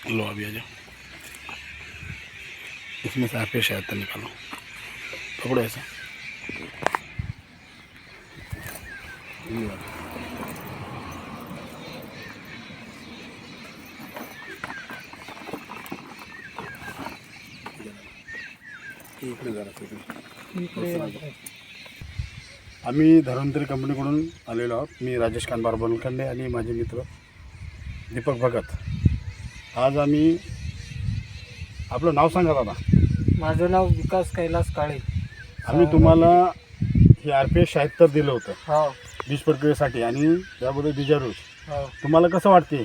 Low अभी आ जाओ, इसमें से आपके शायद निकालो, पकड़ो ऐसा। आम्ही धन्वंतरी कंपनीकडून आलेलो आहोत। मी राजेश कानबार बनखंडे आणि माझे मित्र दीपक भगत। आज आम्ही, आपलं नाव सांगा दादा। माझं नाव विकास कैलास काळे। आम्ही तुम्हाला हे RPS 76 दिलं होतं हो बीज प्रक्रियेसाठी आणि त्याबद्दल बीजारूट हो तुम्हाला कसं वाटते?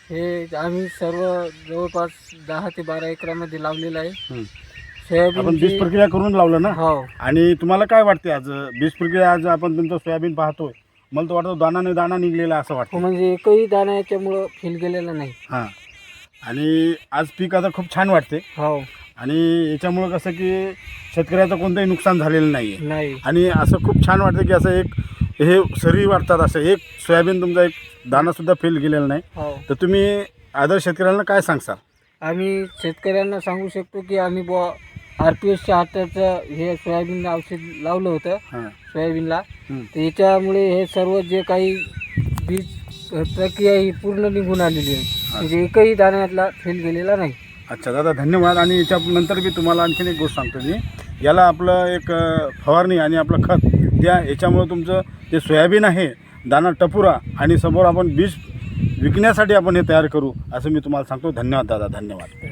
हे आम्ही सर्व जवळपास 10 ते 12 एकरामध्ये लावलेलं आहे। आपण सोयाबीन बीज प्रक्रिया करून लावलं ना? हो आणि तुम्हाला काय वाटते आज बीज प्रक्रिया, आज आपण तुमचं सोयाबीन पाहतोय, मला तर वाटतं दानाने दाणा निघलेला असं वाटतं। म्हणजे एकही दाणा याच्यामुळं फेल गेलेला नाही। हां, आणि आज पीक आता खूप छान वाटते हो आणि याच्यामुळं कसं की शेतकऱ्याचं कोणतंही नुकसान झालेलं नाही आहे नाही आणि असं खूप छान वाटतं की असं एक हे सरी वाटतात, असं एक सोयाबीन तुमचा एक दाणासुद्धा फेल गेलेला नाही। हो तर तुम्ही आदर्श शेतकऱ्यांना काय सांगसाल? आम्ही शेतकऱ्यांना सांगू शकतो की आम्ही RPS 76चं हे सोयाबीन औषध लावलं होतं हां सोयाबीनला। हं. तर याच्यामुळे हे सर्व जे काही बीज प्रक्रिया ही पूर्ण निघून आलेली आहे, म्हणजे एकही दाण्यातला फेल गेलेला नाही। अच्छा दादा, धन्यवाद। आणि याच्यानंतर मी तुम्हाला आणखीन एक गोष्ट सांगतो, मी याला आपलं एक फवारणी आणि आपलं खत द्या, याच्यामुळं तुमचं जे सोयाबीन आहे दाणा टपुरा आणि समोर आपण बीज विकण्यासाठी आपण हे तयार करू, असं मी तुम्हाला सांगतो। धन्यवाद दादा, धन्यवाद।